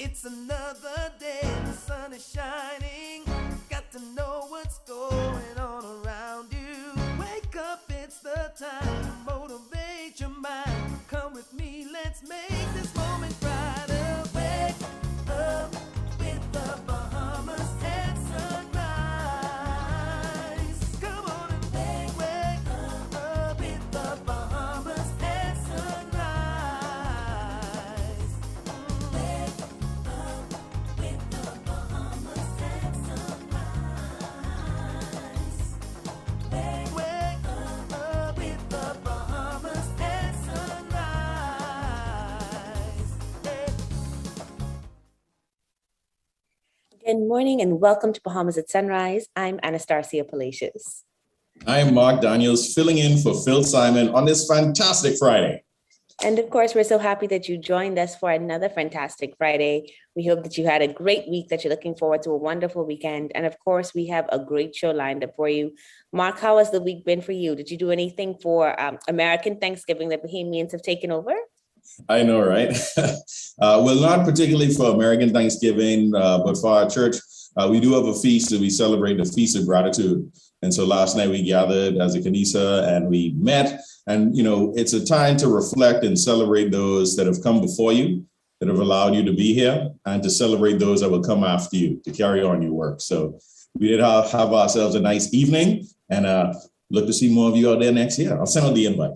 It's another day, the sun is shining. Got to know what's going on around you. Wake up, it's the time to motivate your mind. Come with me, let's make this moment brighter. Wake up with the Bahamas at sunrise. Come on and wake up with the Bahamas at sunrise. Wake up with the Bahamas at sunrise. Wake up with the Bahamas at sunrise. Good morning and welcome to Bahamas at Sunrise. I'm Anastasia Palacios. I am Mark Daniels, filling in for Phil Simon on this fantastic Friday. And of course, we're so happy that you joined us for another fantastic Friday. We hope that you had a great week, that you're looking forward to a wonderful weekend. And of course, we have a great show lined up for you. Mark, how has the week been for you? Did you do anything for American Thanksgiving that Bahamians have taken over? I know, right? Well, not particularly for American Thanksgiving, but for our church, we do have a feast that we celebrate, the Feast of Gratitude. And so last night we gathered as a Kanisa and we met. And, you know, it's a time to reflect and celebrate those that have come before you, that have allowed you to be here, and to celebrate those that will come after you to carry on your work. So we did have ourselves a nice evening, and look to see more of you out there next year. I'll send out the invite.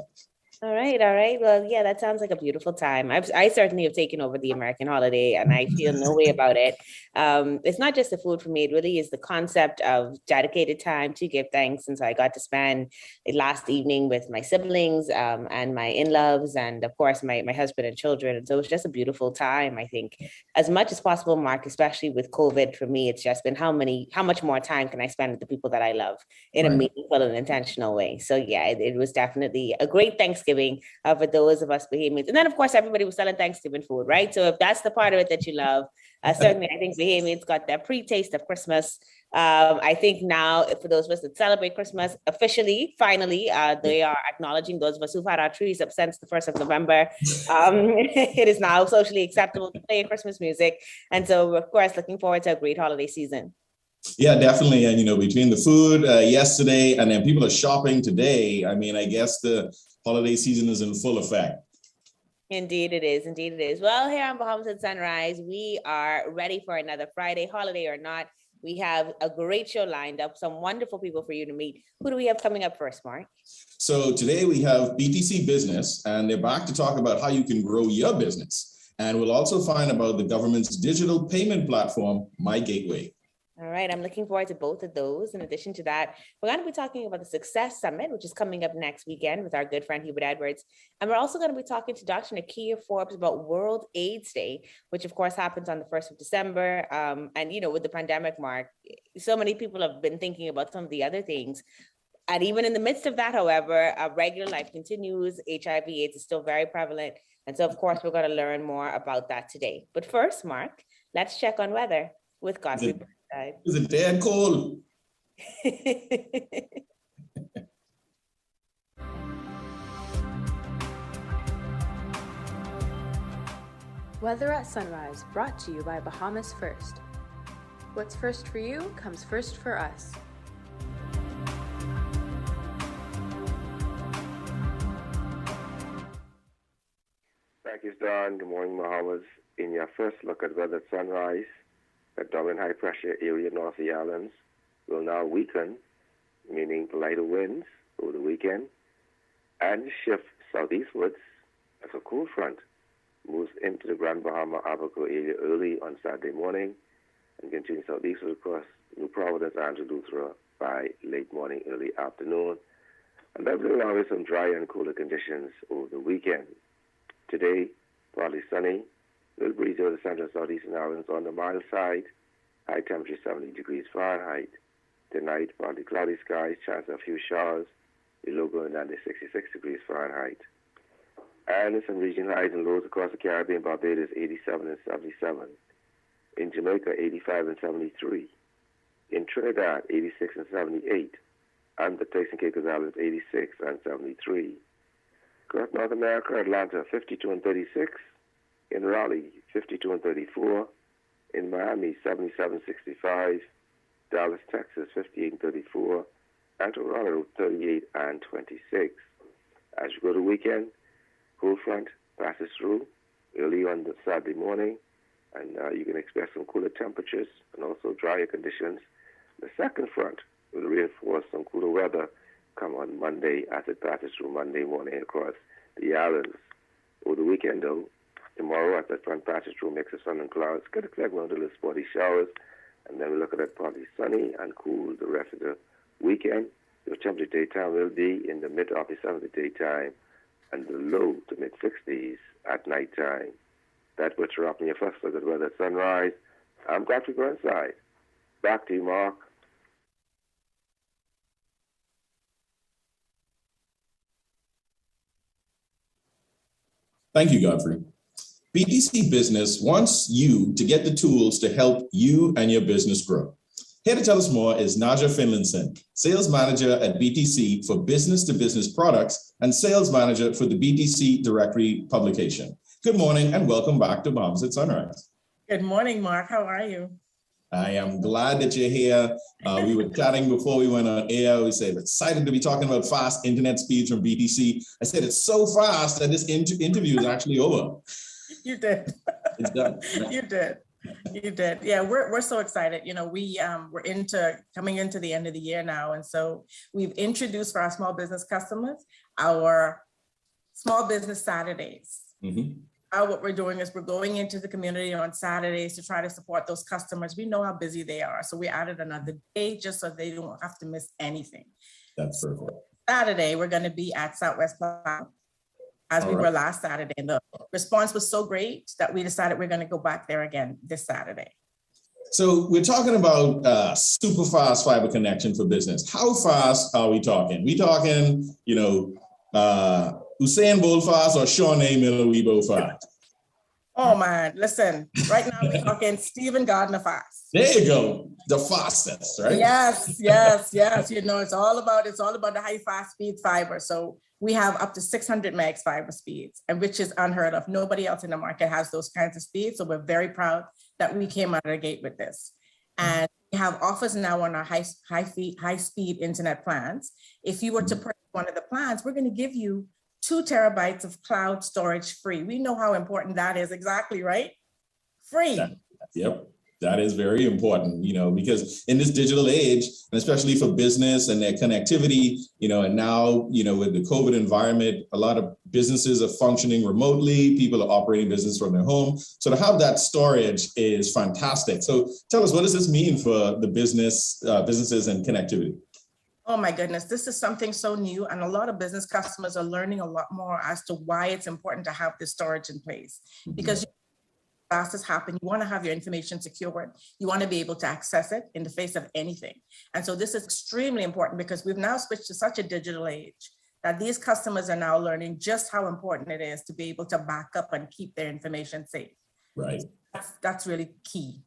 All right. Well, yeah, that sounds like a beautiful time. I certainly have taken over the American holiday and I feel no way about it. It's not just the food for me. It really is the concept of dedicated time to give thanks. And so I got to spend the last evening with my siblings and my in-laws and of course, my husband and children. And so it was just a beautiful time. I think as much as possible, Mark, especially with COVID for me, it's just been how much more time can I spend with the people that I love in a meaningful and intentional way. So yeah, it was definitely a great Thanksgiving for those of us Bahamians. And then, of course, everybody was selling Thanksgiving food, right? So if that's the part of it that you love, certainly I think Bahamians got their pre-taste of Christmas. I think now, for those of us that celebrate Christmas, officially, finally, they are acknowledging those of us who've had our trees up since the 1st of November. It is now socially acceptable to play Christmas music. And so, of course, looking forward to a great holiday season. Yeah, definitely. And, you know, between the food yesterday and then people are shopping today, I mean, I guess the holiday season is in full effect. Indeed it is. Well, here on Bahamas at Sunrise, we are ready for another Friday, holiday or not. We have a great show lined up, some wonderful people for you to meet. Who do we have coming up first, Mark? So today we have BTC Business, and they're back to talk about how you can grow your business. And we'll also find about the government's digital payment platform, MyGateway. All right, I'm looking forward to both of those. In addition to that, we're going to be talking about the Success Summit, which is coming up next weekend with our good friend Hubert. And we're also going to be talking to Dr. Nikkiah Forbes about World AIDS Day, which of course happens on the 1st of December. And, you know, with the pandemic, Mark, so many people have been thinking about some of the other things. And even in the midst of that, however, regular life continues. HIV/AIDS is still very prevalent. And so, of course, we're going to learn more about that today. But first, Mark, let's check on weather with Godfrey. Is it dead cold? Weather at Sunrise, brought to you by Bahamas First. What's first for you comes first for us. Thank you, Don. Good morning, Bahamas. In your first look at weather at sunrise, the dominant high pressure area north of the islands will now weaken, meaning lighter winds over the weekend, and shift southeastwards as a cool front moves into the Grand Bahama Abaco area early on Saturday morning and continues southeastward across New Providence and Eleuthera by late morning, early afternoon. And that will allow some drier and cooler conditions over the weekend. Today, partly sunny. Little breeze over the central and southeastern islands on the mild side. High temperature 70 degrees Fahrenheit. Tonight, partly cloudy skies, chance of a few showers. The low going down to 66 degrees Fahrenheit. And some regional highs and lows across the Caribbean, Barbados 87 and 77. In Jamaica, 85 and 73. In Trinidad, 86 and 78. And the Turks and Caicos Islands, 86 and 73. Across North America, Atlanta, 52 and 36. In Raleigh, 52 and 34. In Miami, 77.65. Dallas, Texas, 58.34. And Toronto, 38 and 26. As you go to the weekend, cool front passes through early on the Saturday morning, and you can expect some cooler temperatures and also drier conditions. The second front will reinforce some cooler weather come on Monday as it passes through Monday morning across the islands. Over the weekend, though, tomorrow as that front passes through, mix of sun and clouds, could expect one of those spotty showers, and then we look at that partly sunny and cool the rest of the weekend. The temperature daytime will be in the mid upper 70s daytime and the low to mid 60s at nighttime. That puts you up in your first look at weather at sunrise. I'm glad to go inside. Back to you, Mark. Thank you, Godfrey. BTC Business wants you to get the tools to help you and your business grow. Here to tell us more is Nahjah Finlayson, Sales Manager at BTC for business-to-business products and Sales Manager for the BTC Directory publication. Good morning and welcome back to Bahamas at Sunrise. Good morning, Mark. How are you? I am glad that you're here. We were chatting before we went on air. We said, excited to be talking about fast internet speeds from BTC. I said, it's so fast that this interview is actually over. You did. It's done. You did. You did. Yeah, we're so excited. You know, we're coming into the end of the year now. And so we've introduced for our small business customers our Small Business Saturdays. Mm-hmm. What we're doing is we're going into the community on Saturdays to try to support those customers. We know how busy they are. So we added another day just so they don't have to miss anything. That's perfect. So Saturday, we're going to be at Southwest Plaza as we were last Saturday. And the response was so great that we decided we're going to go back there again this Saturday. So we're talking about super fast fiber connection for business. How fast are we talking? We talking, Usain Bolt fast or Shawnee Miller-Weibo fast? Oh man, listen, right now we're talking Stephen Gardner fast. There you go. The fastest, right? Yes. You know, it's all about the high fast speed fiber. So we have up to 600 megs fiber speeds, and which is unheard of. Nobody else in the market has those kinds of speeds. So we're very proud that we came out of the gate with this. And we have offers now on our high speed internet plans. If you were to purchase one of the plans, we're going to give you 2 terabytes of cloud storage free. We know how important that is. Exactly, right? Free. Yep. That is very important, because in this digital age, and especially for business and their connectivity, and now, with the COVID environment, a lot of businesses are functioning remotely. People are operating business from their home. So to have that storage is fantastic. So tell us, what does this mean for the businesses and connectivity? Oh my goodness, this is something so new, and a lot of business customers are learning a lot more as to why it's important to have this storage in place. Because disasters happen, you want to have your information secured. You want to be able to access it in the face of anything. And so this is extremely important because we've now switched to such a digital age that these customers are now learning just how important it is to be able to back up and keep their information safe. Right. That's really key.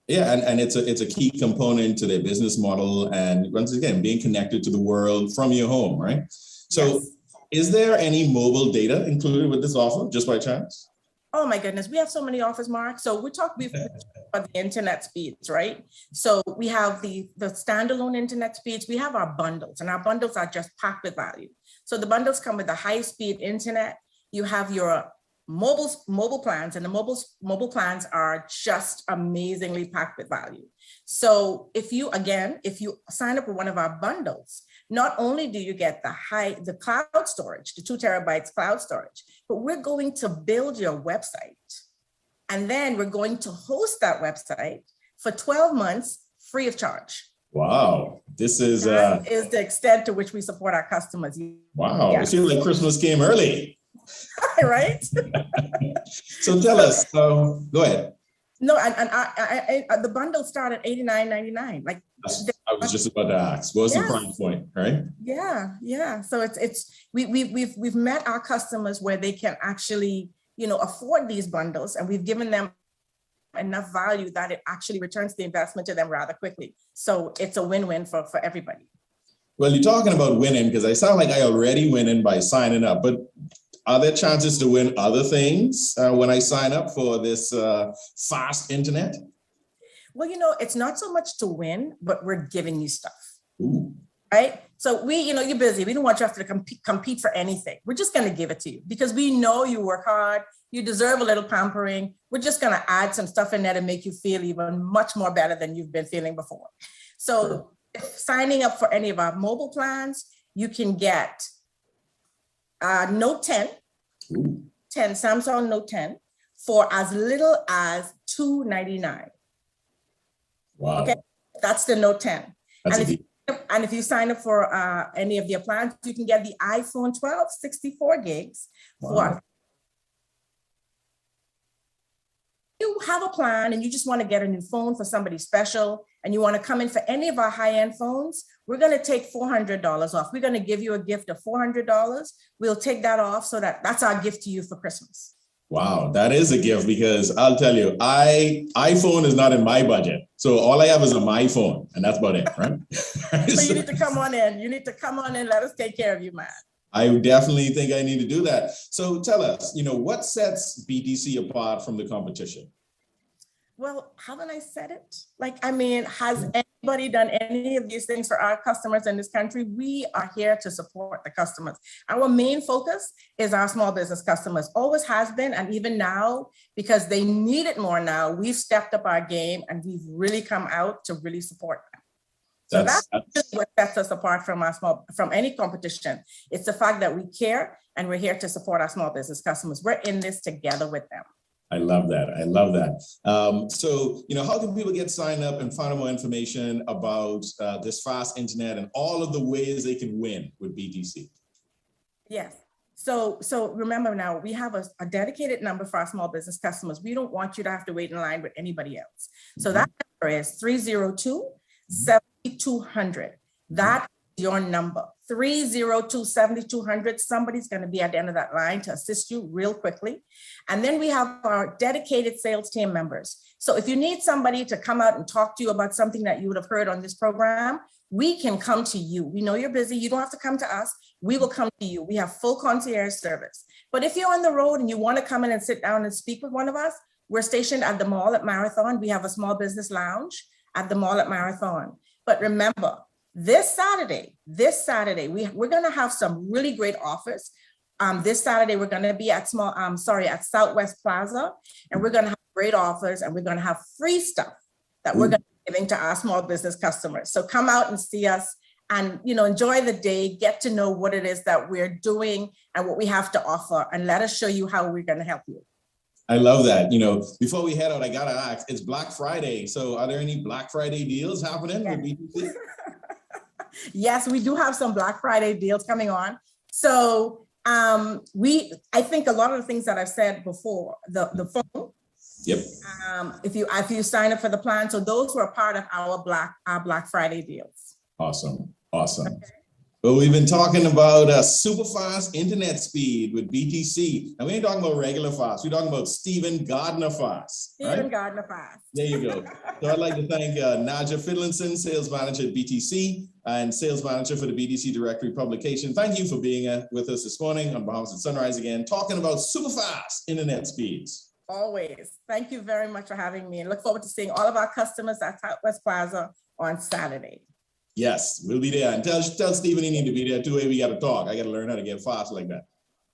Yeah, and it's a key component to their business model. And once again, being connected to the world from your home, right? So yes. Is there any mobile data included with this offer, just by chance? Oh my goodness, we have so many offers, Mark. So we're talking about the internet speeds, right? So we have the standalone internet speeds. We have our bundles, and our bundles are just packed with value. So the bundles come with the high-speed internet. You have your mobile plans, and the mobile plans are just amazingly packed with value. So if you sign up with one of our bundles, not only do you get the cloud storage, the 2 terabytes cloud storage, but we're going to build your website. And then we're going to host that website for 12 months free of charge. Wow. This is that is the extent to which we support our customers. Wow. Yes. It feels like Christmas came early. Right? So tell us, go ahead. No, and the bundle started at $89.99. Like I was just about to ask. What was the price point, right? Yeah. So we've met our customers where they can actually, afford these bundles, and we've given them enough value that it actually returns the investment to them rather quickly. So it's a win-win for everybody. Well, you're talking about winning because I sound like I already winning by signing up, but are there chances to win other things when I sign up for this fast internet? Well, it's not so much to win, but we're giving you stuff. Ooh. Right? So you're busy. We don't want you to have to compete for anything. We're just going to give it to you because we know you work hard. You deserve a little pampering. We're just going to add some stuff in there to make you feel even much more better than you've been feeling before. So signing up for any of our mobile plans, you can get Note 10, Ooh. Samsung Note 10 for as little as $299. Wow. Okay, that's the Note 10. That's And if you sign up for any of their plans, you can get the iPhone 12, 64 gigs. Wow. You have a plan and you just want to get a new phone for somebody special and you want to come in for any of our high-end phones, we're going to take $400 off. We're going to give you a gift of $400. We'll take that off so that's our gift to you for Christmas. Wow, that is a gift because I'll tell you, iPhone is not in my budget. So all I have is a my phone and that's about it, right? So you need to come on in. You need to come on in. Let us take care of you, man. I definitely think I need to do that. So tell us, what sets BTC apart from the competition? Well, haven't I said it? Has anybody done any of these things for our customers in this country? We are here to support the customers. Our main focus is our small business customers, always has been, and even now, because they need it more now, we've stepped up our game and we've really come out to really support them. So that's what sets us apart from any competition. It's the fact that we care and we're here to support our small business customers. We're in this together with them. I love that. I love that. So, how can people get signed up and find out more information about this fast internet and all of the ways they can win with BTC? Yes. So remember now, we have a dedicated number for our small business customers. We don't want you to have to wait in line with anybody else. So that number is 302-7200. That is your number. 302-7200. Somebody's going to be at the end of that line to assist you real quickly. And then we have our dedicated sales team members. So if you need somebody to come out and talk to you about something that you would have heard on this program, we can come to you. We know you're busy. You don't have to come to us. We will come to you. We have full concierge service. But if you're on the road and you want to come in and sit down and speak with one of us, we're stationed at the mall at Marathon. We have a small business lounge at the mall at Marathon. But remember, this Saturday, we're going to have some really great offers. This Saturday, we're going to be at Southwest Plaza, and we're going to have great offers, and we're going to have free stuff that we're going to be giving to our small business customers. So come out and see us and, enjoy the day, get to know what it is that we're doing and what we have to offer, and let us show you how we're going to help you. I love that. Before we head out, I got to ask, it's Black Friday. So are there any Black Friday deals happening with BTC? Yes, we do have some Black Friday deals coming on. So I think a lot of the things that I've said before, the phone. Yep. If you sign up for the plan, so those were part of our Black Friday deals. Awesome. Okay. Well, we've been talking about super fast internet speed with BTC. And we ain't talking about regular fast. We're talking about Stephen Gardner fast. Stephen Gardner fast. There you go. So I'd like to thank Nahjah Finlayson, sales manager at BTC and sales manager for the BTC Directory publication. Thank you for being with us this morning on Bahamas at Sunrise again, talking about super fast internet speeds. Always. Thank you very much for having me, and look forward to seeing all of our customers at Southwest Plaza on Saturday. Yes, we'll be there. And tell Stephen he need to be there too. We got to talk. I got to learn how to get fast like that.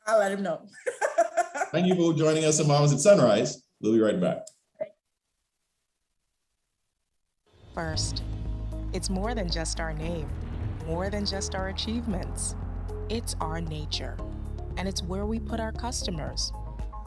I'll let him know. Thank you for joining us on Bahamas at Sunrise. We'll be right back. First, it's more than just our name, more than just our achievements. It's our nature, and it's where we put our customers.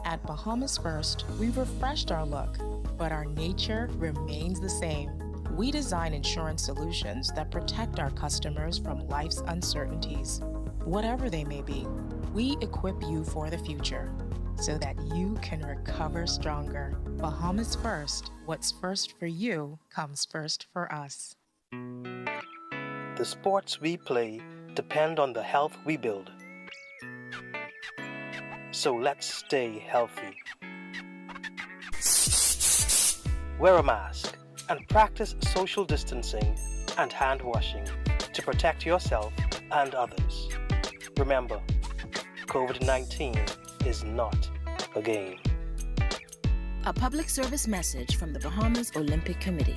At Bahamas First, we've refreshed our look, but our nature remains the same. We design insurance solutions that protect our customers from life's uncertainties, whatever they may be. We equip you for the future so that you can recover stronger. Bahamas First, what's first for you comes first for us. The sports we play depend on the health we build. So let's stay healthy. Wear a mask and practice social distancing and hand washing to protect yourself and others. Remember, COVID-19 is not a game. A public service message from the Bahamas Olympic Committee.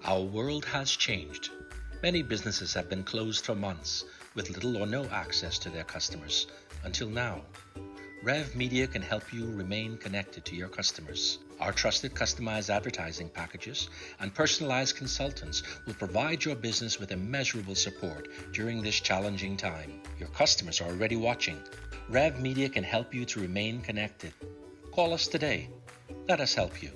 Our world has changed. Many businesses have been closed for months with little or no access to their customers until now. Rev Media can help you remain connected to your customers. Our trusted customized advertising packages and personalized consultants will provide your business with immeasurable support during this challenging time. Your customers are already watching. Rev Media can help you to remain connected. Call us today. Let us help you.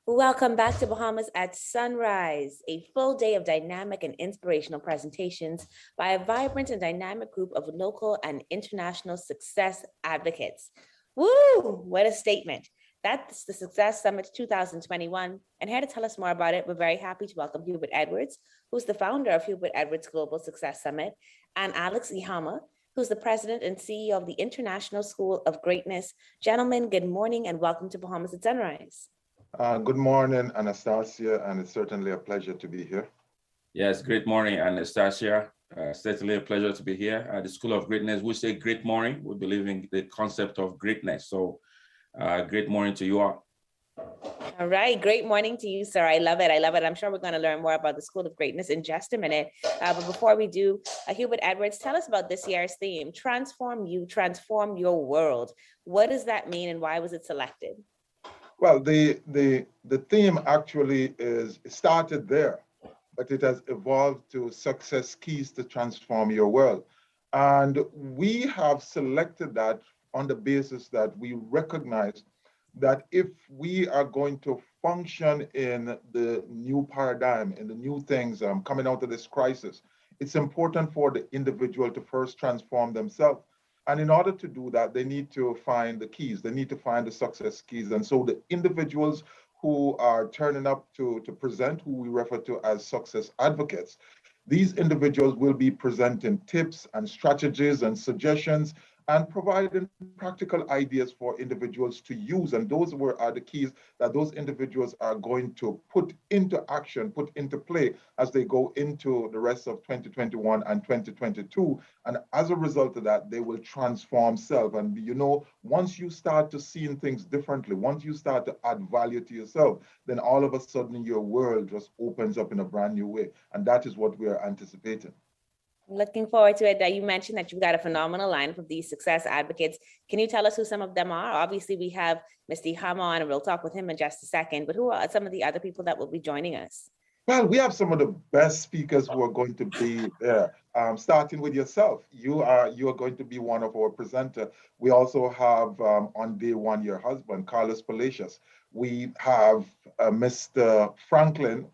Welcome back to Bahamas at Sunrise, a full day of dynamic and inspirational presentations by a vibrant and dynamic group of local and international success advocates. Woo! What a statement. That's the Success Summit 2021. And here to tell us more about it, we're very happy to welcome Hubert Edwards, who's the founder of Hubert Edwards Global Success Summit, and Alex Ihama, who's the president and CEO of the International School of Greatness. Gentlemen, good morning and welcome to Bahamas at Sunrise. Good morning, Anastasia, and it's certainly a pleasure to be here. Yes, great morning, Anastasia. Certainly a pleasure to be here. At the School of Greatness, we say great morning. We believe in the concept of greatness. So great morning to you all. All right, great morning to you, sir. I love it. I love it. I'm sure we're going to learn more about the School of Greatness in just a minute. But before we do, Hubert Edwards, tell us about this year's theme, Transform You, Transform Your World. What does that mean and why was it selected? Well, the theme actually started there, but it has evolved to Success Keys to Transform Your World. And we have selected that on the basis that we recognize that if we are going to function in the new paradigm, in the new things coming out of this crisis, it's important for the individual to first transform themselves. And in order to do that, they need to find the keys. They need to find the success keys. And so the individuals who are turning up to present, who we refer to as success advocates, these individuals will be presenting tips and strategies and suggestions and providing practical ideas for individuals to use. And those are the keys that those individuals are going to put into action, put into play as they go into the rest of 2021 and 2022. And as a result of that, they will transform self. And you know, once you start to see things differently, once you start to add value to yourself, then all of a sudden your world just opens up in a brand new way. And that is what we are anticipating. Looking forward to it. You mentioned that you've got a phenomenal lineup of these success advocates. Can you tell us who some of them are? Obviously, we have Mr. Ihama on, and we'll talk with him in just a second. But who are some of the other people that will be joining us? Well, we have some of the best speakers who are going to be there. Starting with yourself, you are going to be one of our presenters. We also have on day one your husband, Carlos Palacios. We have Mr. Franklin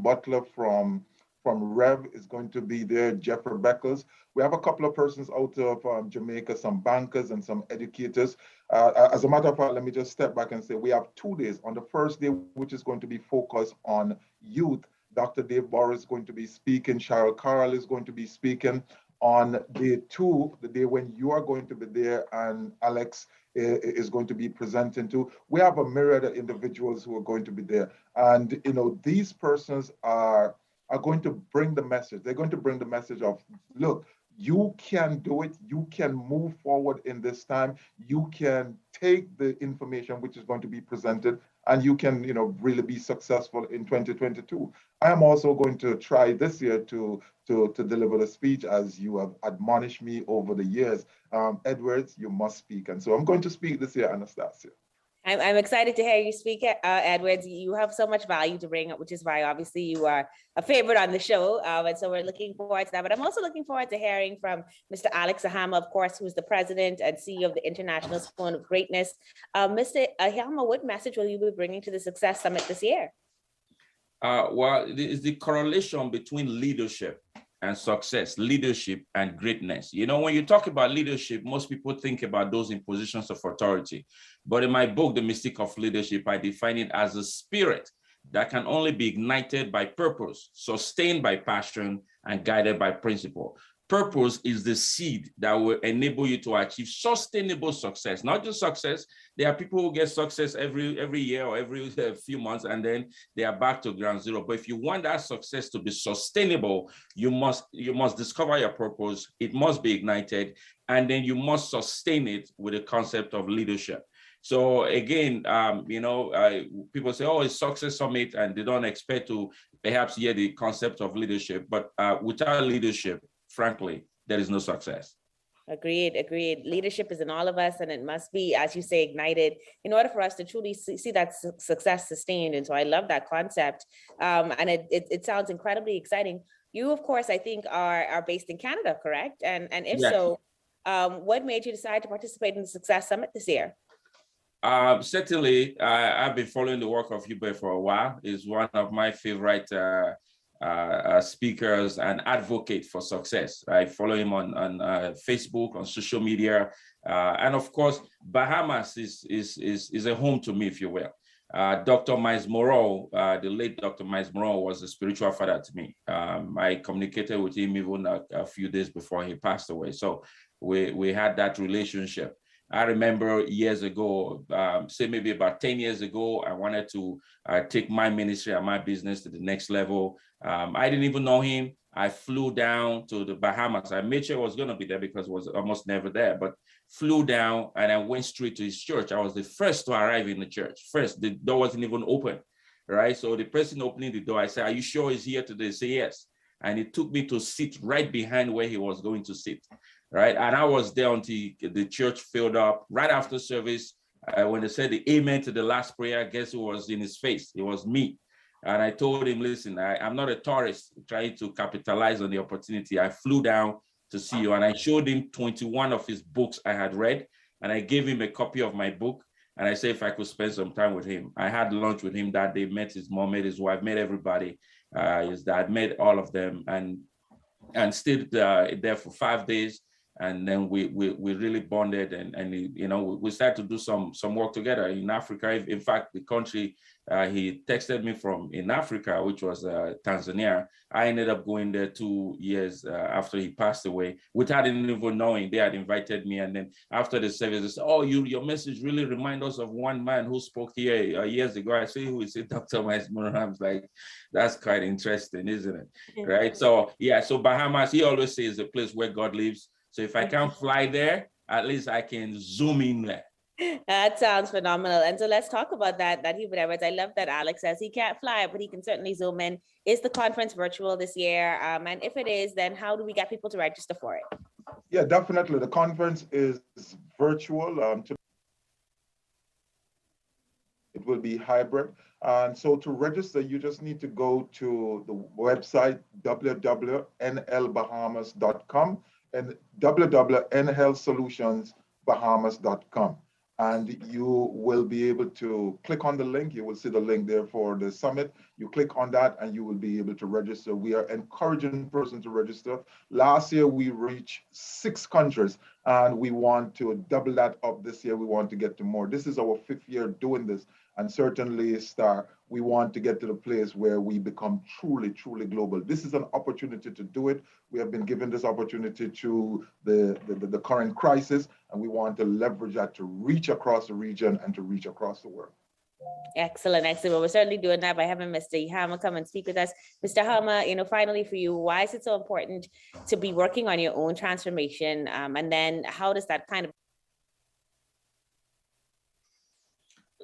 Butler from Rev is going to be there, Jeffrey Beckles. We have a couple of persons out of Jamaica, some bankers and some educators. As a matter of fact, let me just step back and say we have 2 days. On the first day, which is going to be focused on youth, Dr. Dave Borr is going to be speaking, Cheryl Carroll is going to be speaking. On day 2, the day when you are going to be there and Alex is going to be presenting too, we have a myriad of individuals who are going to be there. And you know, these persons are going to bring the message. They're going to bring the message of, look, you can do it. You can move forward in this time. You can take the information which is going to be presented and you can, you know, really be successful in 2022. I am also going to try this year to deliver the speech as you have admonished me over the years. Edwards, you must speak. And so I'm going to speak this year, Anastasia. I'm excited to hear you speak, Edwards. You have so much value to bring up, which is why obviously you are a favorite on the show. And so we're looking forward to that. But I'm also looking forward to hearing from Mr. Alex Ihama, of course, who's the president and CEO of the International School of Greatness. Mr. Ihama, what message will you be bringing to the Success Summit this year? Well, it's the correlation between leadership and success, leadership and greatness. You know, when you talk about leadership, most people think about those in positions of authority. But in my book, The Mystic of Leadership, I define it as a spirit that can only be ignited by purpose, sustained by passion, and guided by principle. Purpose is the seed that will enable you to achieve sustainable success, not just success. There are people who get success every year or every few months, and then they are back to ground zero. But if you want that success to be sustainable, you must discover your purpose. It must be ignited, and then you must sustain it with the concept of leadership. So again, people say, oh, it's Success Summit, and they don't expect to perhaps hear the concept of leadership. But without leadership, frankly, there is no success. Agreed. Leadership is in all of us, and it must be, as you say, ignited in order for us to truly see that success sustained. And so I love that concept. And it sounds incredibly exciting. You, of course, I think are based in Canada, correct? And if yes. so, what made you decide to participate in the Success Summit this year? Certainly, I've been following the work of Hubert for a while. He's one of my favorite speakers and advocate for success. I follow him on Facebook, on social media, and of course, Bahamas is a home to me, if you will. Dr. Miles Moreau, the late Dr. Miles Moreau, was a spiritual father to me. I communicated with him even a few days before he passed away. So we had that relationship. I remember years ago, say maybe about 10 years ago, I wanted to take my ministry and my business to the next level. I didn't even know him. I flew down to the Bahamas. I made sure I was going to be there because I was almost never there, but flew down and I went straight to his church. I was the first to arrive in the church. First, the door wasn't even open, right? So the person opening the door, I said, are you sure he's here today? He said, yes. And he took me to sit right behind where he was going to sit. Right, and I was there until the church filled up. Right after service, when they said the amen to the last prayer, guess who was in his face? It was me. And I told him, listen, I'm not a tourist trying to capitalize on the opportunity. I flew down to see you, and I showed him 21 of his books I had read, and I gave him a copy of my book, and I said if I could spend some time with him. I had lunch with him that day, met his mom, met his wife, met everybody, his dad, met all of them, and stayed there for 5 days. And then we really bonded, and we started to do some work together in Africa. In fact, the country he texted me from in Africa, which was Tanzania, I ended up going there 2 years after he passed away, without even knowing. They had invited me, and then after the service, they said, "Oh, your message really reminds us of one man who spoke here years ago." I say, "Who is it?" Dr. Miles Moreau. I was like, "That's quite interesting, isn't it?" Mm-hmm. Right? So yeah, so Bahamas, he always says, a place where God lives. So if I can't fly there, at least I can zoom in there. That sounds phenomenal. And so let's talk about that Hubert. I love that Alex says he can't fly, but he can certainly zoom in. Is the conference virtual this year? And if it is, then how do we get people to register for it? Yeah, definitely. The conference is virtual. It will be hybrid. And so to register, you just need to go to the website, www.nlbahamas.com. and www.nhealthsolutionsbahamas.com. And you will be able to click on the link. You will see the link there for the summit. You click on that and you will be able to register. We are encouraging persons to register. Last year, we reached 6 countries, and we want to double that up this year. We want to get to more. This is our 5th year doing this. And certainly, we want to get to the place where we become truly, truly global. This is an opportunity to do it. We have been given this opportunity through the current crisis, and we want to leverage that to reach across the region and to reach across the world. Excellent. Well, we're certainly doing that by having Mr. Ihama come and speak with us. Mr. Ihama, finally for you, why is it so important to be working on your own transformation? And then how does that kind of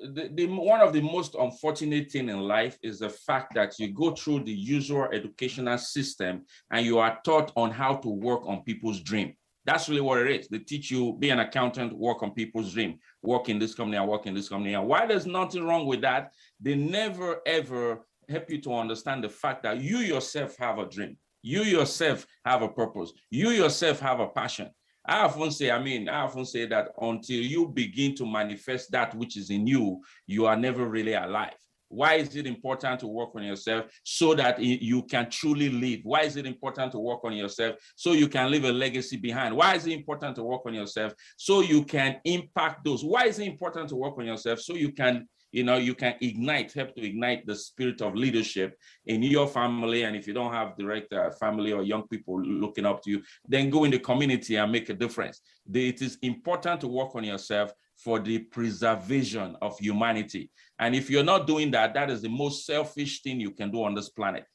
one of the most unfortunate things in life is the fact that you go through the usual educational system and you are taught on how to work on people's dream. That's really what it is. They teach you, be an accountant, work on people's dream, work in this company and work in this company. And while there's nothing wrong with that, they never, ever help you to understand the fact that you yourself have a dream. You yourself have a purpose. You yourself have a passion. I often say that until you begin to manifest that which is in you, you are never really alive. Why is it important to work on yourself? So that you can truly live. Why is it important to work on yourself? So you can leave a legacy behind. Why is it important to work on yourself? So you can impact those. Why is it important to work on yourself? So you can You can help to ignite the spirit of leadership in your family. And if you don't have direct family or young people looking up to you, then go in the community and make a difference. It is important to work on yourself for the preservation of humanity. And if you're not doing that, that is the most selfish thing you can do on this planet.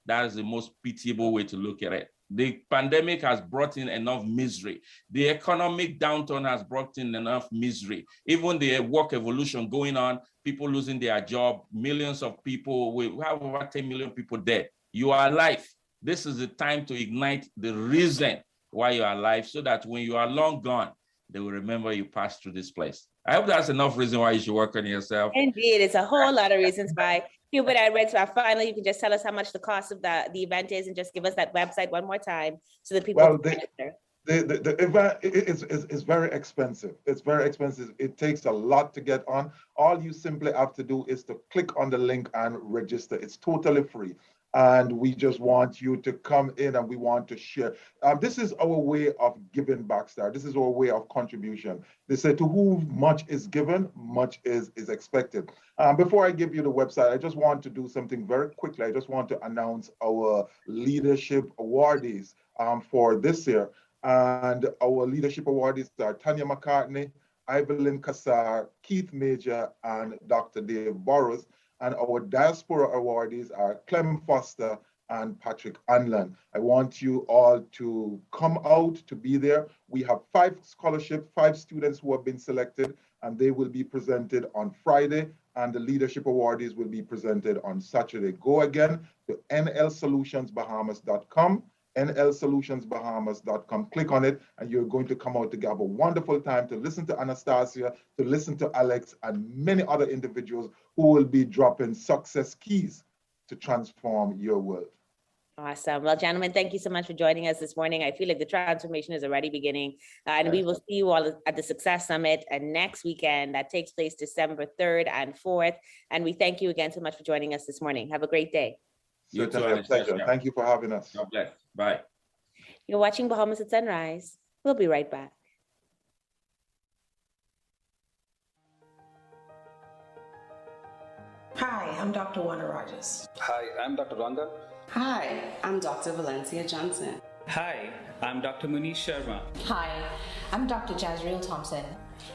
That is the most pitiable way to look at it. The pandemic has brought in enough misery. The economic downturn has brought in enough misery. Even the work evolution going on, people losing their job, millions of people, we have over 10 million people dead. You are alive. This is the time to ignite the reason why you are alive, so that when you are long gone, they will remember you passed through this place. I hope that's enough reason why you should work on yourself. Indeed, it's a whole lot of reasons why. Hubert, I read, so finally, you can just tell us how much the cost of the event is and just give us that website one more time so that people can register. The event is very expensive. It's very expensive. It takes a lot to get on. All you simply have to do is to click on the link and register. It's totally free. And we just want you to come in and we want to share. This is our way of giving back, Star. This is our way of contribution. They say to whom much is given, much is expected. Before I give you the website, I just want to do something very quickly. I just want to announce our leadership awardees for this year. And our leadership awardees are Tanya McCartney, Evelyn Kassar, Keith Major, and Dr. Dave Burrows. And our diaspora awardees are Clem Foster and Patrick Anlan. I want you all to come out to be there. We have 5 scholarships, 5 students who have been selected, and they will be presented on Friday, and the leadership awardees will be presented on Saturday. Go again to nlsolutionsbahamas.com. nlsolutionsbahamas.com. Click on it, and you're going to come out to have a wonderful time to listen to Anastasia, to listen to Alex, and many other individuals who will be dropping success keys to transform your world. Awesome. Well, gentlemen, thank you so much for joining us this morning. I feel like the transformation is already beginning, and we will see you all at the Success Summit next weekend. That takes place December 3rd and 4th. And we thank you again so much for joining us this morning. Have a great day. You too, a pleasure. Thank you for having us. God bless. Bye. You're watching Bahamas at Sunrise. We'll be right back. Hi, I'm Dr. Wanda Rogers. Hi, I'm Dr. Ranga. Hi, I'm Dr. Valencia Johnson. Hi, I'm Dr. Munish Sharma. Hi, I'm Dr. Jazreel Thompson.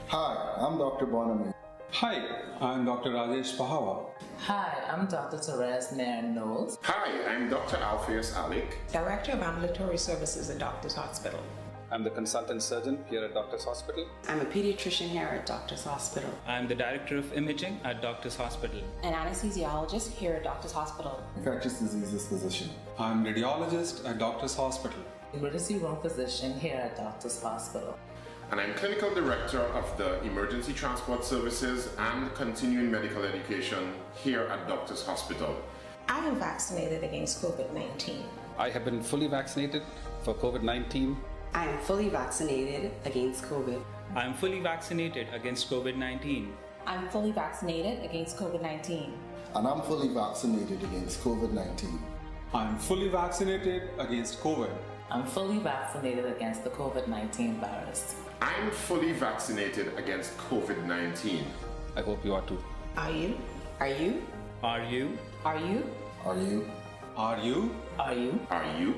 Hi, I'm Dr. Bonami. Hi, I'm Dr. Rajesh Pahawa. Hi, I'm Dr. Therese Nairn Knowles. Hi, I'm Dr. Alpheus Alec, Director of Ambulatory Services at Doctors Hospital. I'm the consultant surgeon here at Doctors Hospital. I'm a pediatrician here at Doctors Hospital. I'm the director of imaging at Doctors Hospital. An anesthesiologist here at Doctors Hospital. Infectious diseases physician. I'm radiologist at Doctors Hospital. Emergency room physician here at Doctors Hospital. And I'm clinical director of the Emergency Transport Services and Continuing Medical Education here at Doctors Hospital. I am vaccinated against COVID-19. I have been fully vaccinated for COVID-19. I am fully vaccinated against COVID. I am fully vaccinated against COVID-19. I'm fully vaccinated against COVID-19. And I'm fully vaccinated against COVID-19. I'm fully vaccinated against COVID. I'm fully vaccinated against the COVID-19 virus. I'm fully vaccinated against COVID-19. I hope you are too. Are you? Are you? Are you? Are you? Are you? Are you? Are you? Are you?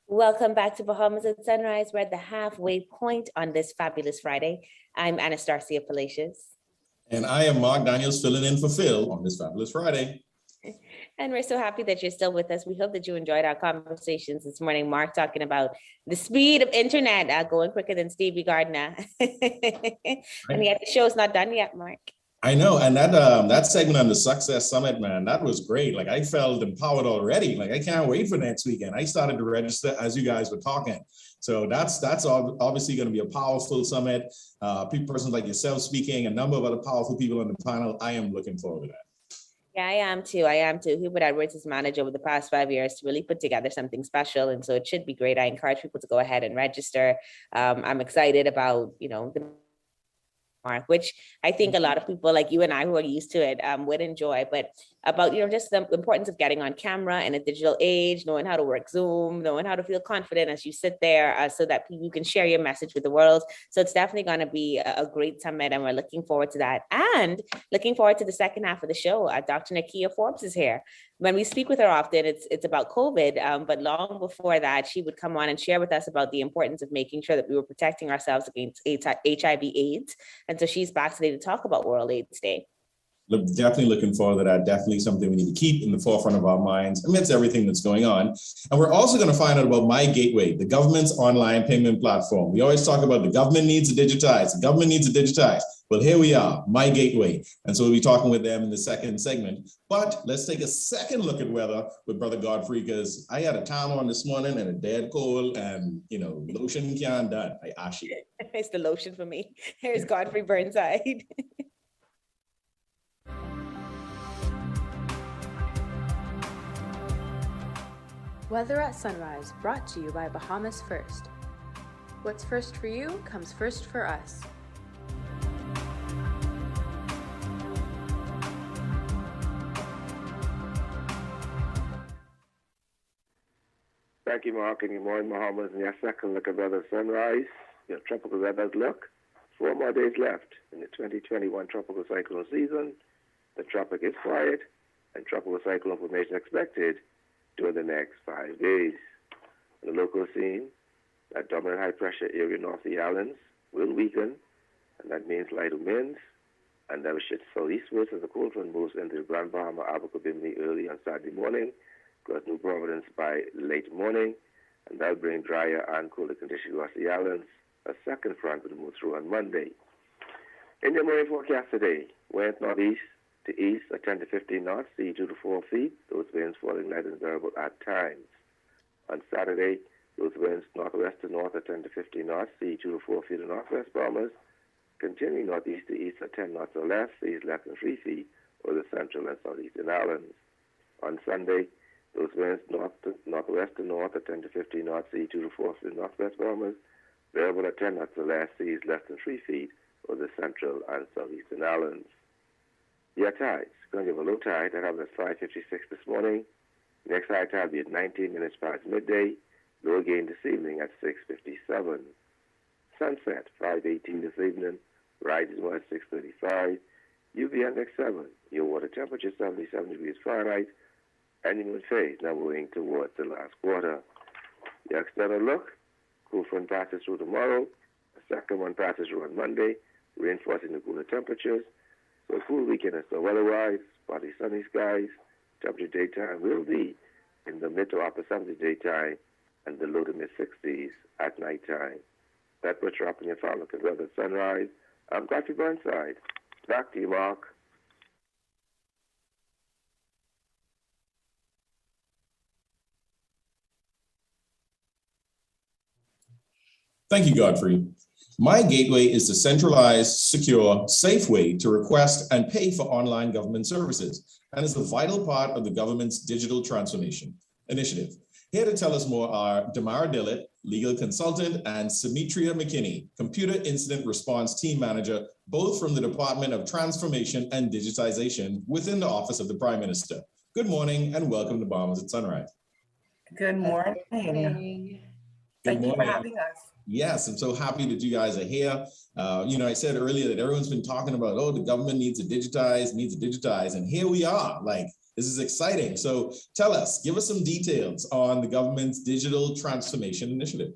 Welcome back to Bahamas at Sunrise. We're at the halfway point on this fabulous Friday. I'm Anastasia Palacios. And I am Mark Daniels filling in for Phil on this fabulous Friday. And we're so happy that you're still with us. We hope that you enjoyed our conversations this morning. Mark talking about the speed of internet going quicker than Stevie Gardner. And yet the show's not done yet, Mark. I know, and that segment on the Success Summit, man, that was great. Like I felt empowered already. Like I can't wait for next weekend. I started to register as you guys were talking. So that's obviously going to be a powerful summit. Persons like yourself speaking, a number of other powerful people on the panel. I am looking forward to that. Yeah, I am too. Hubert Edwards has managed over the past 5 years to really put together something special. And so it should be great. I encourage people to go ahead and register. I'm excited about, the mark, which I think a lot of people like you and I who are used to it would enjoy, but about, just the importance of getting on camera in a digital age, knowing how to work Zoom, knowing how to feel confident as you sit there so that you can share your message with the world. So it's definitely going to be a great summit and we're looking forward to that. And looking forward to the second half of the show. Dr. Nikkiah Forbes is here. When we speak with her often, it's about COVID, but long before that, she would come on and share with us about the importance of making sure that we were protecting ourselves against HIV/AIDS. And so she's back today to talk about World AIDS Day. Definitely looking forward to that. Definitely something we need to keep in the forefront of our minds amidst everything that's going on. And we're also going to find out about MyGateway, the government's online payment platform. We always talk about the government needs to digitize. The government needs to digitize. Well, here we are, MyGateway. And so we'll be talking with them in the second segment. But let's take a second look at weather with Brother Godfrey, because I had a time on this morning and a dead cold and, lotion can't done. I ask you. It's the lotion for me. Here's Godfrey Burnside. Weather at Sunrise, brought to you by Bahamas First. What's first for you comes first for us. Thank you, Mark, and good morning, Bahamas. And your second look at weather at sunrise, your tropical weather outlook. 4 more days left in the 2021 tropical cyclone season. The tropic is quiet, and tropical cyclone formation expected during the next 5 days. On the local scene, that dominant high pressure area north of the islands will weaken, and that means lighter winds, and that will shift southeastwards as the cold front moves into the Grand Bahama, Abaco, Bimini early on Saturday morning, plus New Providence by late morning, and that will bring drier and cooler conditions across the islands. A second front will move through on Monday. In your marine forecast today, winds northeast to east at 10 to 15 knots, sea 2 to 4 feet, those winds falling light and variable at times. On Saturday, those winds northwest to north at 10 to 15 knots, sea 2 to 4 feet in northwest Bahamas, continuing northeast to east at 10 knots or less, seas less than 3 feet over the central and southeastern islands. On Sunday, those winds northwest to north at 10 to 15 knots, sea 2 to 4 feet in northwest Bahamas, variable at 10 knots or less, seas less than 3 feet over the central and southeastern islands. Your tides, going to have a low tide that happened at 5:56 this morning. Next high tide will be at 19 minutes past midday. Low again this evening at 6:57. Sunset, 5:18 this evening. Rising more at 6:35. UV index 7. Your water temperature 77 degrees Fahrenheit. Annual phase now moving towards the last quarter. Your external look. Cool front passes through tomorrow. The second one passes through on Monday, reinforcing the cooler temperatures. So a cool weekend and so weather-wise, partly sunny skies. Temperature daytime will be in the mid to upper 70s daytime and the low to mid 60s at nighttime. That puts you up in your final look at weather at sunrise. I'm Godfrey Burnside. Back to you, Mark. Thank you, Godfrey. MyGateway is the centralized, secure, safe way to request and pay for online government services, and is a vital part of the government's digital transformation initiative. Here to tell us more are Damara Dillet, legal consultant, and Sametira McKinney, computer incident response team manager, both from the Department of Transformation and Digitization within the Office of the Prime Minister. Good morning and welcome to Bahamas at Sunrise. Good morning. Thank you for having us. Yes, I'm so happy that you guys are here. I said earlier that everyone's been talking about, the government needs to digitize, and here we are. Like, this is exciting. So tell us, give us some details on the government's digital transformation initiative.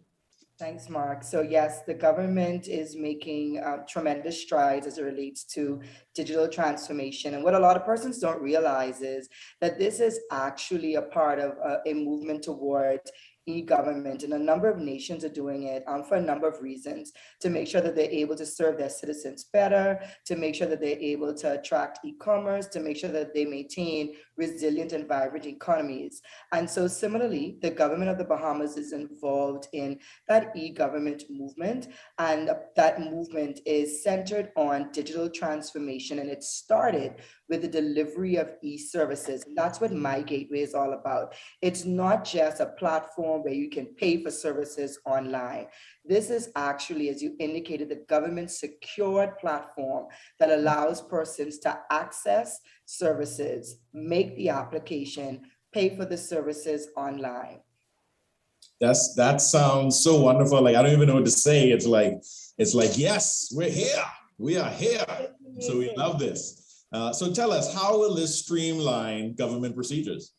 Thanks, Mark. So yes, the government is making tremendous strides as it relates to digital transformation. And what a lot of persons don't realize is that this is actually a part of a movement towards e-government, and a number of nations are doing it for a number of reasons, to make sure that they're able to serve their citizens better, to make sure that they're able to attract e-commerce, to make sure that they maintain resilient and vibrant economies. And so similarly, the government of the Bahamas is involved in that e-government movement, and that movement is centered on digital transformation, and it started with the delivery of e-services. And that's what MyGateway is all about. It's not just a platform where you can pay for services online. This is actually, as you indicated, the government secured platform that allows persons to access services, make the application, pay for the services online. That sounds so wonderful. Like, I don't even know what to say. It's like, yes, we're here. We are here. So we love this. So tell us, how will this streamline government procedures?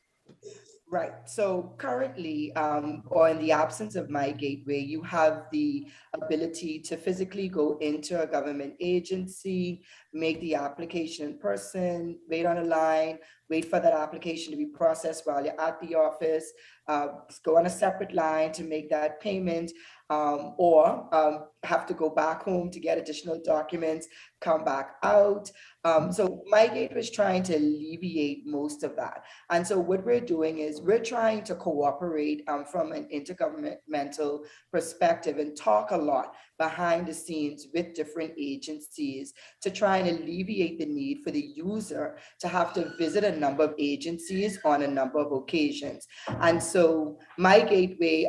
Right. So currently, or in the absence of MyGateway, you have the ability to physically go into a government agency, make the application in person, wait on a line, wait for that application to be processed while you're at the office, go on a separate line to make that payment, or have to go back home to get additional documents, come back out. So MyGateway is trying to alleviate most of that. And so what we're doing is we're trying to cooperate from an intergovernmental perspective and talk a lot behind the scenes with different agencies to try and alleviate the need for the user to have to visit a number of agencies on a number of occasions. And so MyGateway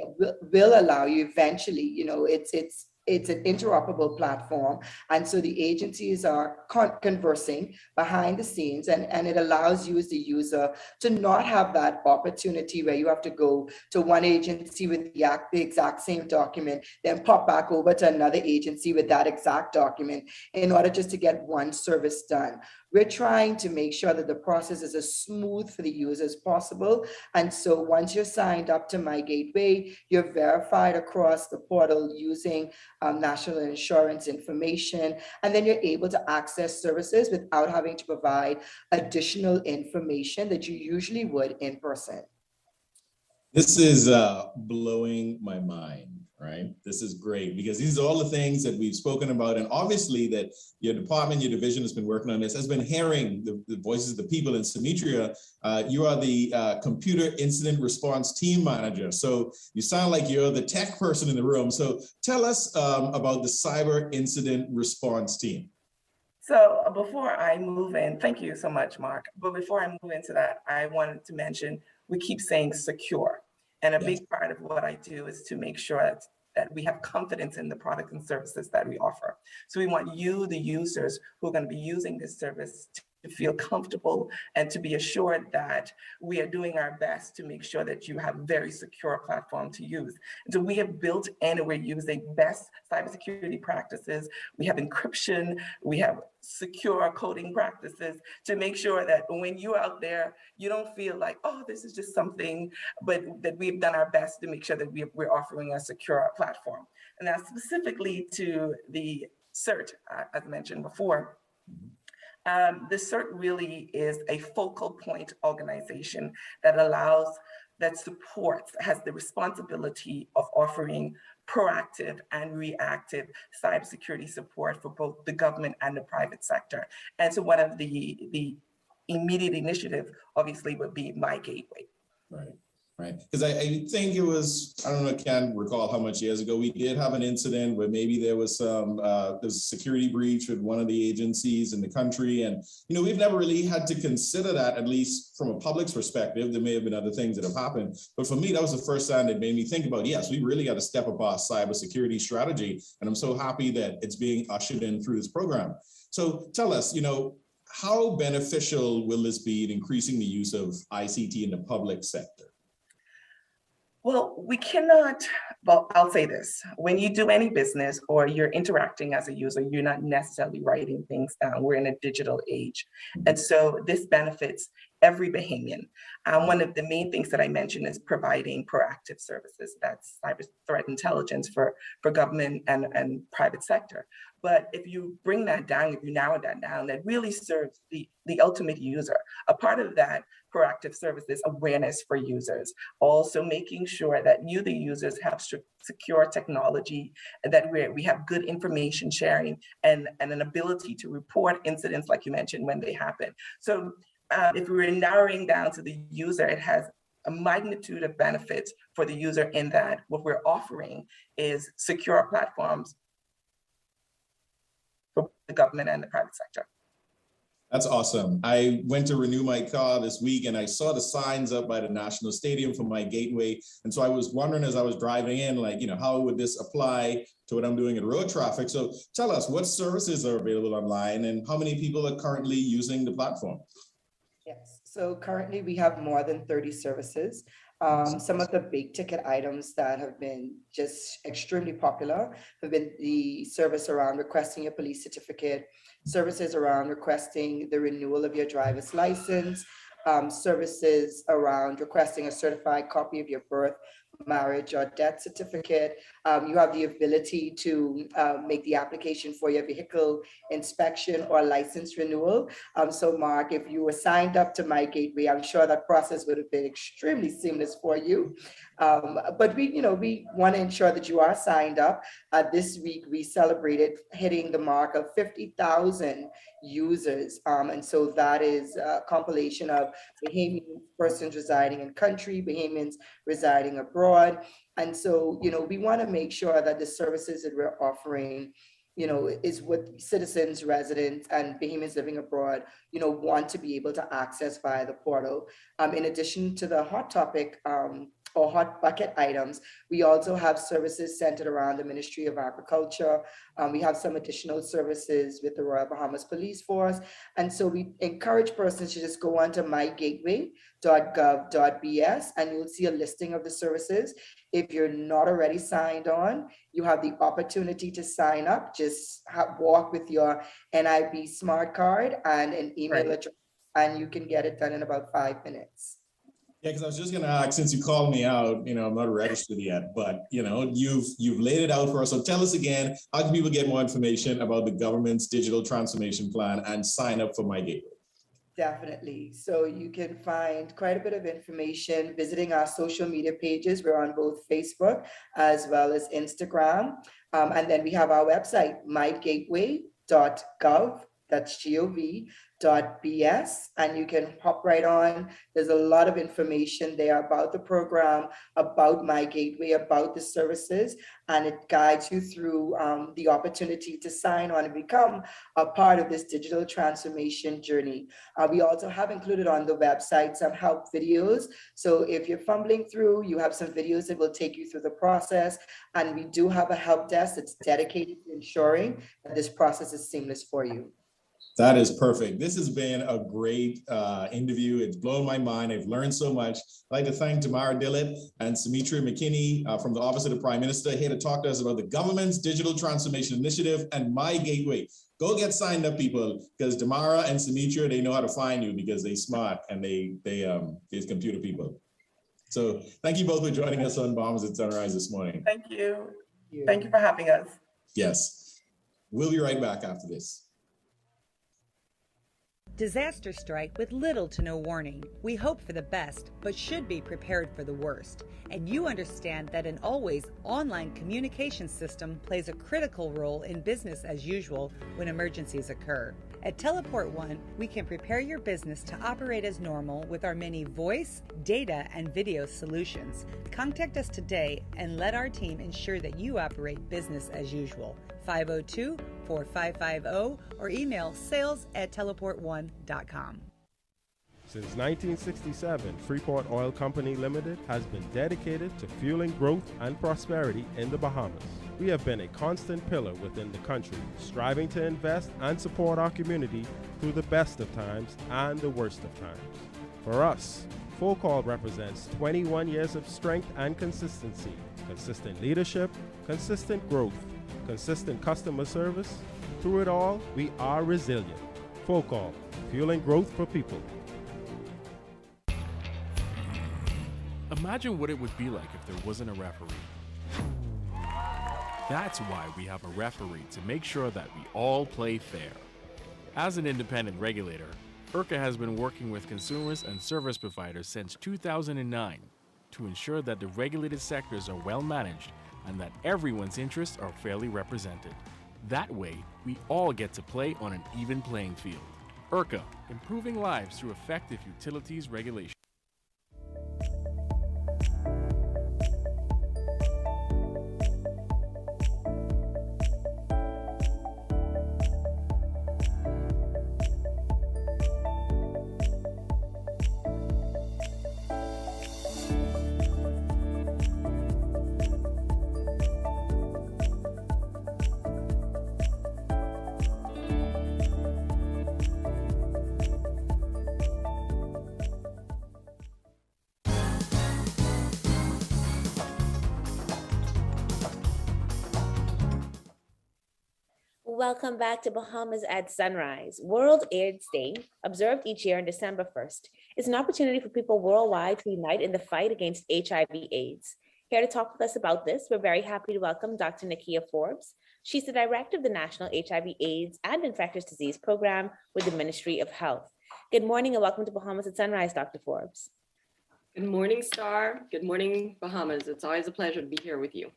will allow you eventually, you know, it's an interoperable platform. And so the agencies are conversing behind the scenes, and it allows you as the user to not have that opportunity where you have to go to one agency with the exact same document, then pop back over to another agency with that exact document in order just to get one service done. We're trying to make sure that the process is as smooth for the user as possible. And so once you're signed up to MyGateway, you're verified across the portal using national insurance information, and then you're able to access services without having to provide additional information that you usually would in person. This is blowing my mind, right? This is great, because these are all the things that we've spoken about. And obviously that your department, your division has been working on this, has been hearing the voices of the people. In Sametira, you are the computer incident response team manager. So you sound like you're the tech person in the room. So tell us about the cyber incident response team. So before I move in, thank you so much, Mark. But before I move into that, I wanted to mention, we keep saying secure. And a big part of what I do is to make sure that we have confidence in the products and services that we offer. So we want you, the users who are going to be using this service, to feel comfortable and to be assured that we are doing our best to make sure that you have a very secure platform to use. And so we have built in, and we're using best cybersecurity practices. We have encryption, we have secure coding practices to make sure that when you're out there, you don't feel like, oh, this is just something, but that we've done our best to make sure that we're offering a secure platform. And that's specifically to the CERT, as mentioned before. The CERT really is a focal point organization that supports, has the responsibility of offering proactive and reactive cybersecurity support for both the government and the private sector. And so one of the immediate initiative, obviously, would be MyGateway. Right. Because I think it was, I don't know, I can't recall how much years ago, we did have an incident where maybe there was there's a security breach with one of the agencies in the country. And, you know, we've never really had to consider that, at least from a public's perspective. There may have been other things that have happened. But for me, that was the first time that made me think about, yes, we really got to step up our cybersecurity strategy. And I'm so happy that it's being ushered in through this program. So tell us, you know, how beneficial will this be in increasing the use of ICT in the public sector? Well, we cannot, well, I'll say this, when you do any business or you're interacting as a user, you're not necessarily writing things down. We're in a digital age. And so this benefits every Bahamian. One of the main things that I mentioned is providing proactive services. That's cyber threat intelligence for government and private sector. But if you bring that down, if you narrow that down, that really serves the ultimate user. A part of that proactive service is awareness for users. Also making sure that you, the users, have secure technology, and that we have good information sharing and an ability to report incidents, like you mentioned, when they happen. So if we're narrowing down to the user, it has a magnitude of benefits for the user in that what we're offering is secure platforms for the government and the private sector. That's awesome. I went to renew my car this week and I saw the signs up by the National Stadium for MyGateway. And so I was wondering as I was driving in, like, how would this apply to what I'm doing in road traffic? So tell us, what services are available online and how many people are currently using the platform? Yes, so currently we have more than 30 services. Some of the big ticket items that have been just extremely popular have been the service around requesting your police certificate, services around requesting the renewal of your driver's license, services around requesting a certified copy of your birth, marriage, or death certificate. You have the ability to make the application for your vehicle inspection or license renewal. So Mark, if you were signed up to MyGateway, I'm sure that process would have been extremely seamless for you. But we want to ensure that you are signed up. This week, we celebrated hitting the mark of 50,000 users. And so that is a compilation of Bahamian persons residing in country, Bahamians residing abroad. And so, we want to make sure that the services that we're offering, is what citizens, residents, and Bahamians living abroad, want to be able to access via the portal. In addition to the hot topic or hot bucket items, we also have services centered around the Ministry of Agriculture. We have some additional services with the Royal Bahamas Police Force. And so we encourage persons to just go on to mygateway.gov.bs and you'll see a listing of the services. If you're not already signed on, you have the opportunity to sign up. Just walk with your NIB smart card and an email address, and you can get it done in about 5 minutes. Yeah, because I was just going to ask, since you called me out, I'm not registered yet, but you've laid it out for us. So tell us again, how can people get more information about the government's digital transformation plan and sign up for MyGateway? Definitely. So you can find quite a bit of information visiting our social media pages. We're on both Facebook as well as Instagram. And then we have our website, mygateway.gov. That's gov.bs, and you can hop right on. There's a lot of information there about the program, about MyGateway, about the services, and it guides you through the opportunity to sign on and become a part of this digital transformation journey. We also have included on the website some help videos. So if you're fumbling through, you have some videos that will take you through the process. And we do have a help desk that's dedicated to ensuring that this process is seamless for you. That is perfect. This has been a great interview. It's blown my mind. I've learned so much. I'd like to thank Damara, Dillet, and Sametira McKinney from the Office of the Prime Minister here to talk to us about the government's digital transformation initiative and MyGateway. Go get signed up, people, because Damara and Sametira, they know how to find you because they're smart and they're computer people. So thank you both for joining us on Bahamas at Sunrise this morning. Thank you. Thank you for having us. Yes. We'll be right back after this. Disasters strike with little to no warning. We hope for the best, but should be prepared for the worst. And you understand that an always online communication system plays a critical role in business as usual when emergencies occur. At Teleport One, we can prepare your business to operate as normal with our many voice, data, and video solutions. Contact us today and let our team ensure that you operate business as usual. 502-4550 or email sales@teleportone.com. Since 1967, Freeport Oil Company Limited has been dedicated to fueling growth and prosperity in the Bahamas. We have been a constant pillar within the country, striving to invest and support our community through the best of times and the worst of times. For us, Full Call represents 21 years of strength and consistency, consistent leadership, consistent growth, consistent customer service. Through it all, we are resilient. Full Call, fueling growth for people. Imagine what it would be like if there wasn't a referee. That's why we have a referee to make sure that we all play fair. As an independent regulator, IRCA has been working with consumers and service providers since 2009 to ensure that the regulated sectors are well managed and that everyone's interests are fairly represented. That way, we all get to play on an even playing field. IRCA, improving lives through effective utilities regulation. Welcome back to Bahamas at Sunrise. World AIDS Day, observed each year on December 1st, is an opportunity for people worldwide to unite in the fight against HIV/AIDS. Here to talk with us about this, we're very happy to welcome Dr. Nikkiah Forbes. She's the director of the National HIV/AIDS and Infectious Disease Program with the Ministry of Health. Good morning and welcome to Bahamas at Sunrise, Dr. Forbes. Good morning, Star. Good morning, Bahamas. It's always a pleasure to be here with you.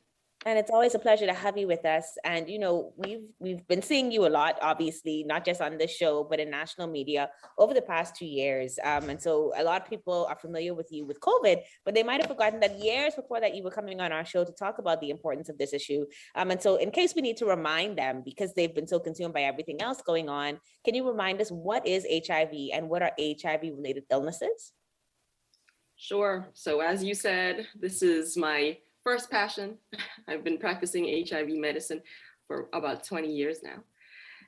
And it's always a pleasure to have you with us. And, you know, we've been seeing you a lot, obviously, not just on this show, but in national media over the past 2 years. And so a lot of people are familiar with you with COVID, but they might have forgotten that years before that you were coming on our show to talk about the importance of this issue. And so in case we need to remind them, because they've been so consumed by everything else going on, can you remind us what is HIV and what are HIV-related illnesses? Sure. So as you said, this is my first passion. I've been practicing HIV medicine for about 20 years now.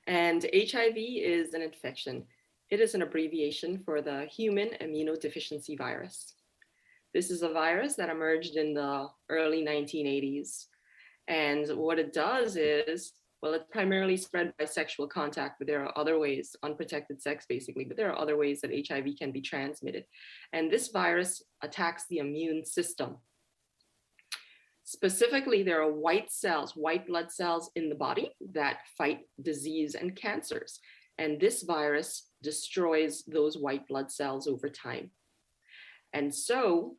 And HIV is an infection. It is an abbreviation for the human immunodeficiency virus. This is a virus that emerged in the early 1980s. And what it does is, well, it's primarily spread by sexual contact, but there are other ways, unprotected sex basically, but there are other ways that HIV can be transmitted. And this virus attacks the immune system. Specifically, there are white cells, white blood cells in the body that fight disease and cancers. And this virus destroys those white blood cells over time. And so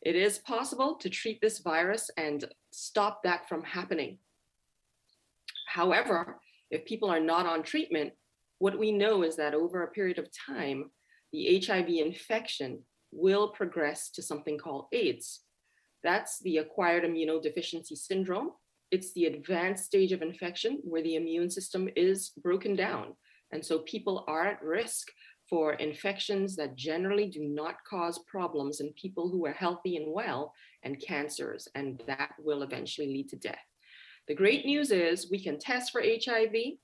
it is possible to treat this virus and stop that from happening. However, if people are not on treatment, what we know is that over a period of time, the HIV infection will progress to something called AIDS. That's the acquired immunodeficiency syndrome. It's the advanced stage of infection where the immune system is broken down. And so people are at risk for infections that generally do not cause problems in people who are healthy and well, and cancers, and that will eventually lead to death. The great news is we can test for HIV.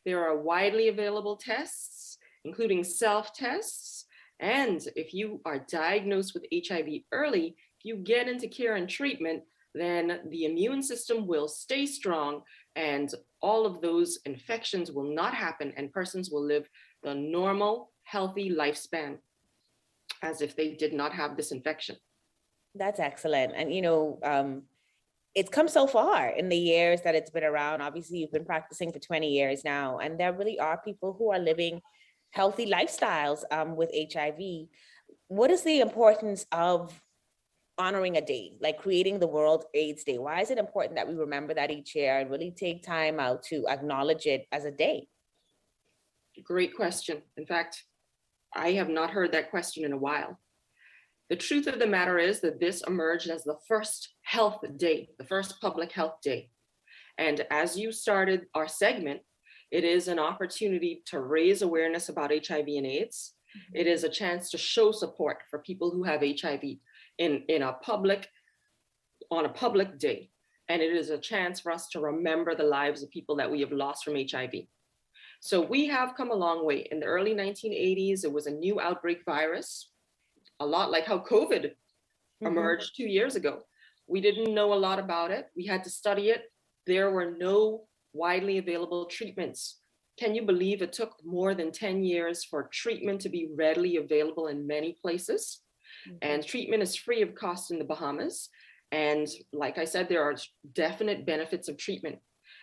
There are widely available tests, including self-tests. And if you are diagnosed with HIV early, you get into care and treatment, then the immune system will stay strong and all of those infections will not happen and persons will live the normal, healthy lifespan as if they did not have this infection. That's excellent. And, you know, it's come so far in the years that it's been around. Obviously, you've been practicing for 20 years now, and there really are people who are living healthy lifestyles with HIV. What is the importance of honoring a day, like creating the World AIDS Day? Why is it important that we remember that each year and really take time out to acknowledge it as a day? Great question. In fact, I have not heard that question in a while. The truth of the matter is that this emerged as the first health day, the first public health day. And as you started our segment, it is an opportunity to raise awareness about HIV and AIDS. It is a chance to show support for people who have HIV on a public day. And it is a chance for us to remember the lives of people that we have lost from HIV. So we have come a long way. In the early 1980s, it was a new outbreak virus, a lot like how COVID emerged 2 years ago. We didn't know a lot about it. We had to study it. There were no widely available treatments. Can you believe it took more than 10 years for treatment to be readily available in many places? And treatment is free of cost in the Bahamas. And like I said, there are definite benefits of treatment.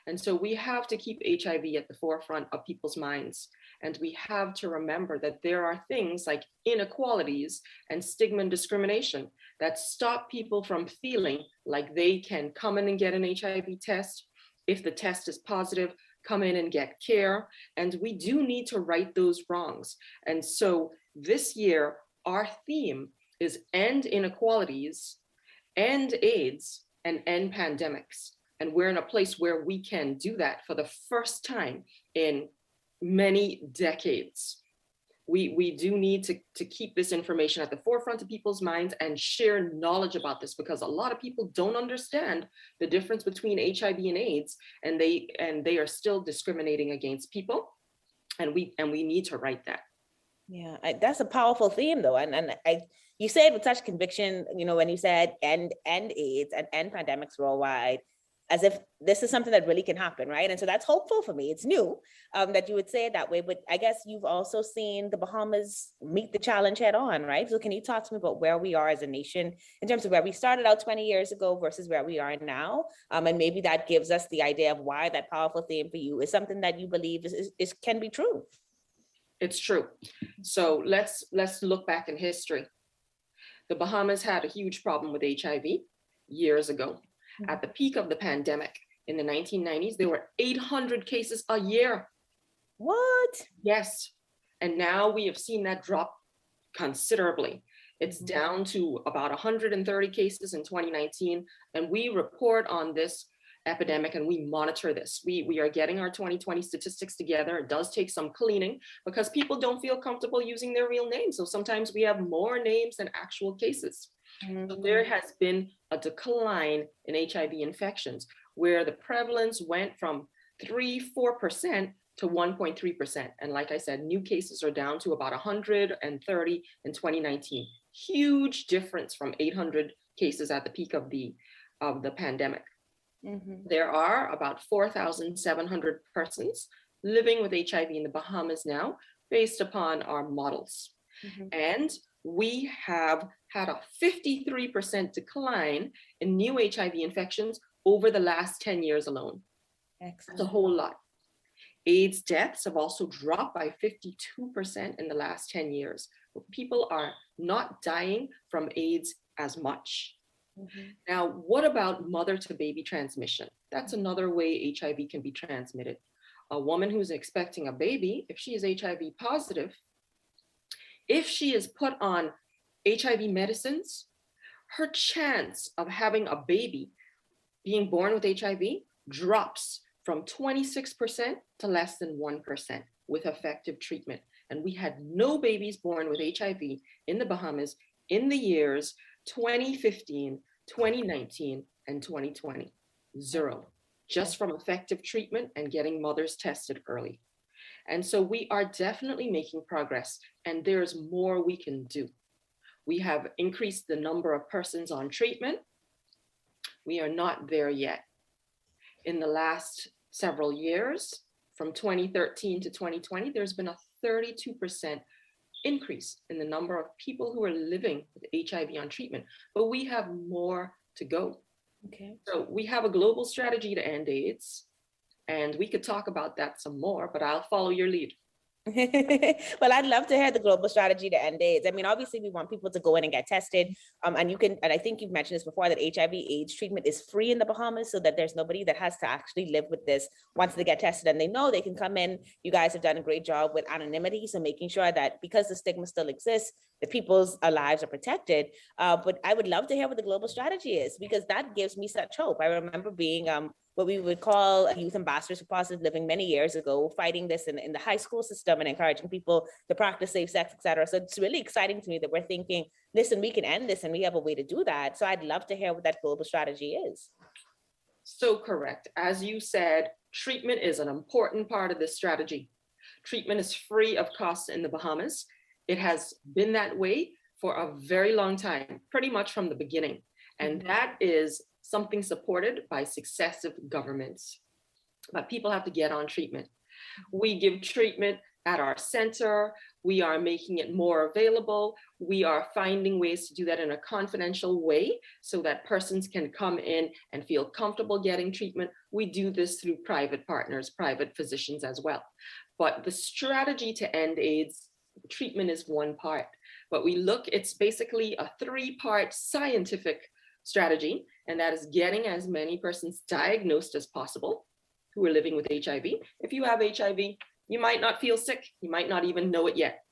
And so we have to keep HIV at the forefront of people's minds. And we have to remember that there are things like inequalities and stigma and discrimination that stop people from feeling like they can come in and get an HIV test. If the test is positive, come in and get care. And we do need to right those wrongs. And so this year, our theme is end inequalities, end AIDS, and end pandemics. And we're in a place where we can do that for the first time in many decades. We do need to keep this information at the forefront of people's minds and share knowledge about this, because a lot of people don't understand the difference between HIV and AIDS, and they are still discriminating against people, and we need to right that. Yeah, that's a powerful theme, though, and you say it with such conviction. You know, when you said end AIDS and end pandemics worldwide, as if this is something that really can happen, right? And so that's hopeful for me. It's new that you would say it that way, but I guess you've also seen the Bahamas meet the challenge head on, right? So can you talk to me about where we are as a nation in terms of where we started out 20 years ago versus where we are now? And maybe that gives us the idea of why that powerful theme for you is something that you believe is can be true. It's true. So let's look back in history. The Bahamas had a huge problem with HIV years ago. At the peak of the pandemic in the 1990s, there were 800 cases a year. What? Yes. And now we have seen that drop considerably. It's down to about 130 cases in 2019. And we report on this epidemic and we monitor this. We are getting our 2020 statistics together. It does take some cleaning because people don't feel comfortable using their real names. So sometimes we have more names than actual cases. So there has been a decline in HIV infections where the prevalence went from 3-4% to 1.3%. And like I said, new cases are down to about 130 in 2019. Huge difference from 800 cases at the peak of the pandemic. There are about 4,700 persons living with HIV in the Bahamas now, based upon our models. And we have had a 53% decline in new HIV infections over the last 10 years alone. Excellent. That's a whole lot. AIDS deaths have also dropped by 52% in the last 10 years. People are not dying from AIDS as much. Now, what about mother to baby transmission? That's another way HIV can be transmitted. A woman who's expecting a baby, if she is HIV positive, if she is put on HIV medicines, her chance of having a baby being born with HIV drops from 26% to less than 1% with effective treatment. And we had no babies born with HIV in the Bahamas in the years 2015, 2019, and 2020. Zero, just from effective treatment and getting mothers tested early. And so we are definitely making progress, and there's more we can do. We have increased the number of persons on treatment. We are not there yet. In the last several years, from 2013 to 2020, there's been a 32% increase in the number of people who are living with HIV on treatment, but we have more to go. Okay. So we have a global strategy to end AIDS, and we could talk about that some more, but I'll follow your lead. Well, I'd love to hear the global strategy to end AIDS. I mean, obviously, we want people to go in and get tested. And I think you've mentioned this before, that HIV/AIDS treatment is free in the Bahamas, so that there's nobody that has to actually live with this once they get tested and they know they can come in. You guys have done a great job with anonymity, so making sure that because the stigma still exists, that people's lives are protected. But I would love to hear what the global strategy is, because that gives me such hope. I remember being what we would call youth ambassadors for positive living many years ago, fighting this in the high school system and encouraging people to practice safe sex, et cetera. So it's really exciting to me that we're thinking, listen, we can end this and we have a way to do that. So I'd love to hear what that global strategy is. So correct. As you said, treatment is an important part of this strategy. Treatment is free of cost in the Bahamas. It has been that way for a very long time, pretty much from the beginning. And that is something supported by successive governments. But people have to get on treatment. We give treatment at our center. We are making it more available. We are finding ways to do that in a confidential way so that persons can come in and feel comfortable getting treatment. We do this through private partners, private physicians as well. But the strategy to end AIDS, treatment is one part. But it's basically a 3-part scientific strategy, and that is getting as many persons diagnosed as possible who are living with HIV. If you have HIV, you might not feel sick. You might not even know it yet.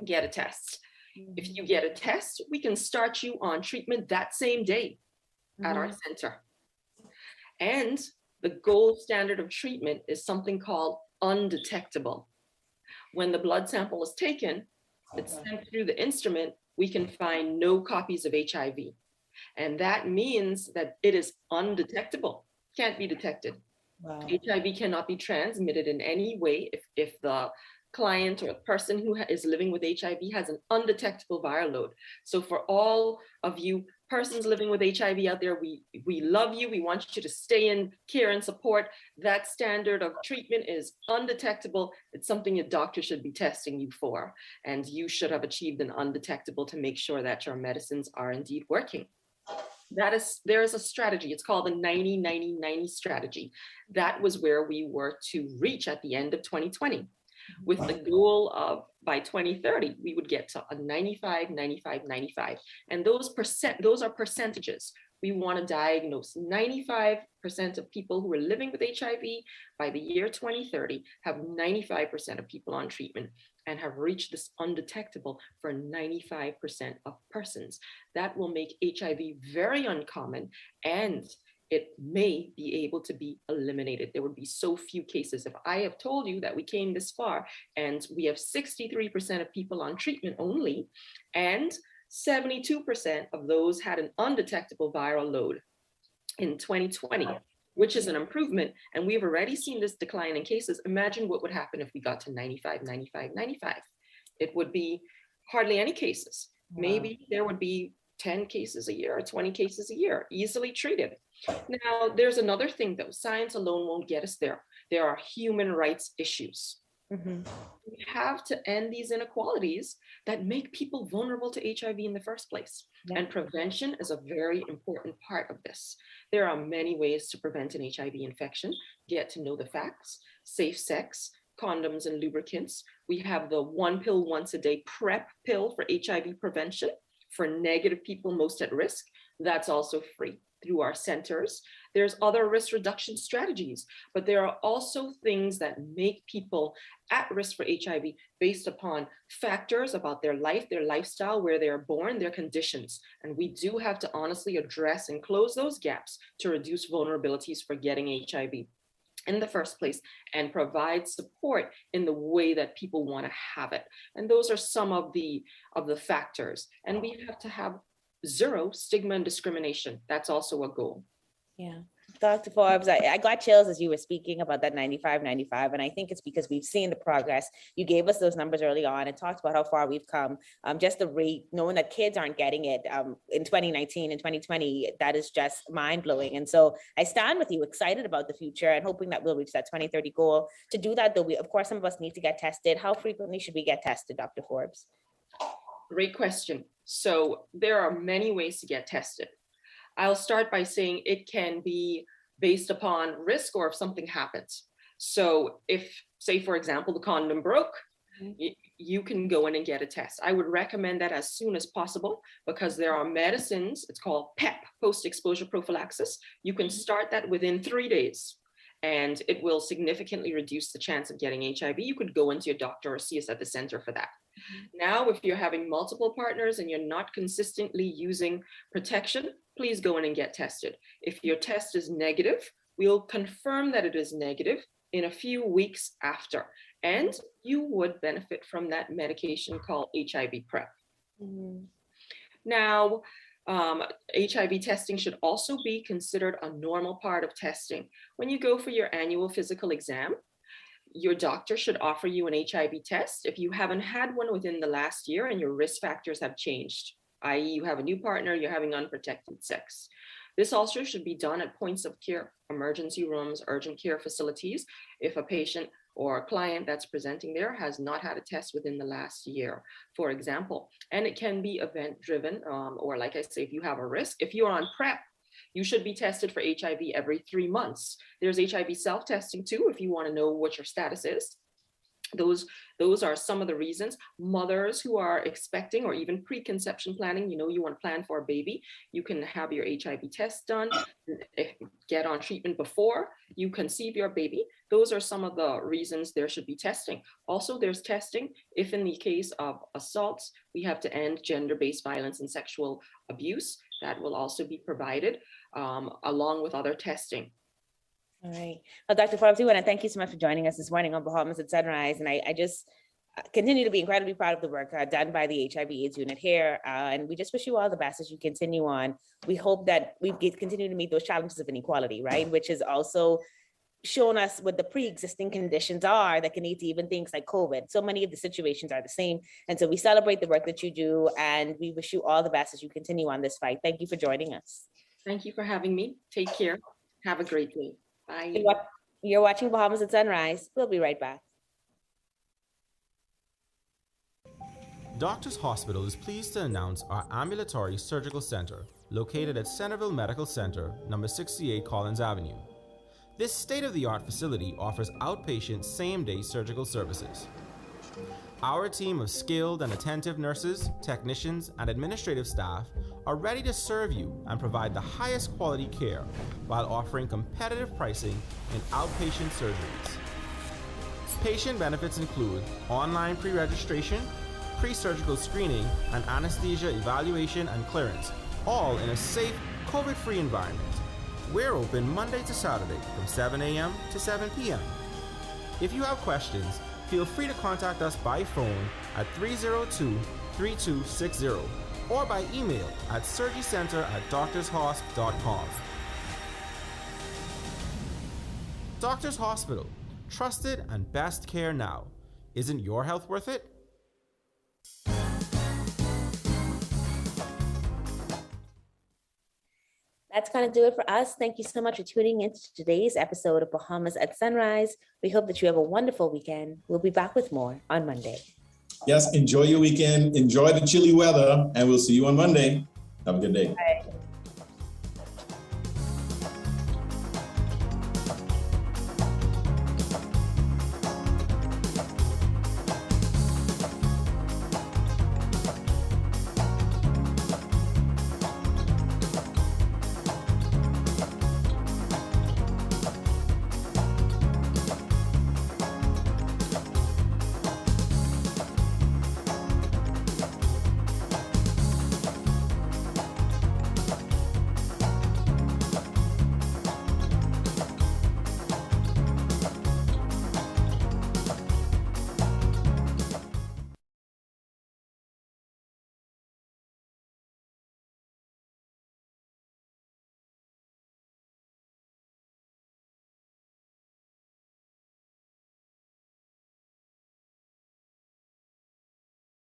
Get a test. If you get a test, we can start you on treatment that same day at our center. And the gold standard of treatment is something called undetectable. When the blood sample is taken, it's sent through the instrument, we can find no copies of HIV. And that means that it is undetectable, can't be detected. Wow. HIV cannot be transmitted in any way if the client or the person who is living with HIV has an undetectable viral load. So for all of you persons living with HIV out there, we love you. We want you to stay in care and support. That standard of treatment is undetectable. It's something your doctor should be testing you for. And you should have achieved an undetectable to make sure that your medicines are indeed working. There is a strategy. It's called the 90-90-90 strategy. That was where we were to reach at the end of 2020, with the goal of by 2030, we would get to a 95, 95, 95. And those are percentages. We want to diagnose 95% of people who are living with HIV by the year 2030, have 95% of people on treatment, and have reached this undetectable for 95% of persons. That will make HIV very uncommon, and it may be able to be eliminated. There would be so few cases. If I have told you that we came this far and we have 63% of people on treatment only, and 72% of those had an undetectable viral load in 2020, which is an improvement. And we've already seen this decline in cases. Imagine what would happen if we got to 95, 95, 95. It would be hardly any cases. Wow. Maybe there would be 10 cases a year or 20 cases a year, easily treated. Now, there's another thing though. Science alone won't get us there. There are human rights issues. We have to end these inequalities that make people vulnerable to HIV in the first place. Yeah. And prevention is a very important part of this. There are many ways to prevent an HIV infection. Get to know the facts, safe sex, condoms and lubricants. We have the 1 pill once a day PrEP pill for HIV prevention for negative people most at risk. That's also free through our centers. There's other risk reduction strategies, but there are also things that make people at risk for HIV based upon factors about their life, their lifestyle, where they are born, their conditions. And we do have to honestly address and close those gaps to reduce vulnerabilities for getting HIV in the first place and provide support in the way that people want to have it. And those are some of the factors. And we have to have zero stigma and discrimination. That's also a goal. Yeah. Dr. Forbes, I got chills as you were speaking about that 95, and I think it's because we've seen the progress. You gave us those numbers early on and talked about how far we've come. Just the rate, knowing that kids aren't getting it in 2019 and 2020, that is just mind-blowing. And so I stand with you, excited about the future and hoping that we'll reach that 2030 goal. To do that, though, of course, some of us need to get tested. How frequently should we get tested, Dr. Forbes? Great question. So there are many ways to get tested. I'll start by saying it can be based upon risk or if something happens. So if, say, for example, the condom broke, you can go in and get a test. I would recommend that as soon as possible because there are medicines, it's called PEP, post-exposure prophylaxis. You can start that within 3 days and it will significantly reduce the chance of getting HIV. You could go into your doctor or see us at the center for that. Now, if you're having multiple partners and you're not consistently using protection, please go in and get tested. If your test is negative, we'll confirm that it is negative in a few weeks after, and you would benefit from that medication called HIV PrEP. Now, HIV testing should also be considered a normal part of testing. When you go for your annual physical exam, your doctor should offer you an HIV test if you haven't had one within the last year and your risk factors have changed, i.e. you have a new partner, you're having unprotected sex. This also should be done at points of care, emergency rooms, urgent care facilities, if a patient or client that's presenting there has not had a test within the last year, for example. And it can be event driven, or like I say, if you have a risk, if you're on PrEP, you should be tested for HIV every 3 months. There's HIV self-testing too, if you want to know what your status is. Those are some of the reasons. Mothers who are expecting or even preconception planning, you want to plan for a baby, you can have your HIV test done, get on treatment before you conceive your baby. Those are some of the reasons there should be testing. Also, there's testing if in the case of assaults, we have to end gender-based violence and sexual abuse. That will also be provided along with other testing. All right. Well, Dr. Forbes, we want to thank you so much for joining us this morning on Bahamas at Sunrise. And I just continue to be incredibly proud of the work done by the HIV/AIDS unit here. And we just wish you all the best as you continue on. We hope that we continue to meet those challenges of inequality, right? Which is also shown us what the pre-existing conditions are that can lead to even things like COVID. So many of the situations are the same. And so we celebrate the work that you do, and we wish you all the best as you continue on this fight. Thank you for joining us. Thank you for having me. Take care. Have a great day. Bye. You're watching Bahamas at Sunrise. We'll be right back. Doctors Hospital is pleased to announce our Ambulatory Surgical Center, located at Centerville Medical Center, number 68 Collins Avenue. This state-of-the-art facility offers outpatient same-day surgical services. Our team of skilled and attentive nurses, technicians, and administrative staff are ready to serve you and provide the highest quality care while offering competitive pricing in outpatient surgeries. Patient benefits include online pre-registration, pre-surgical screening, and anesthesia evaluation and clearance, all in a safe, COVID-free environment. We're open Monday to Saturday from 7 a.m. to 7 p.m. If you have questions, feel free to contact us by phone at 302-3260 or by email at surgicenter@doctorshosp.com. Doctors Hospital, trusted and best care now. Isn't your health worth it? That's going to do it for us. Thank you so much for tuning in to today's episode of Bahamas at Sunrise. We hope that you have a wonderful weekend. We'll be back with more on Monday. Yes, enjoy your weekend. Enjoy the chilly weather, and we'll see you on Monday. Have a good day. Bye.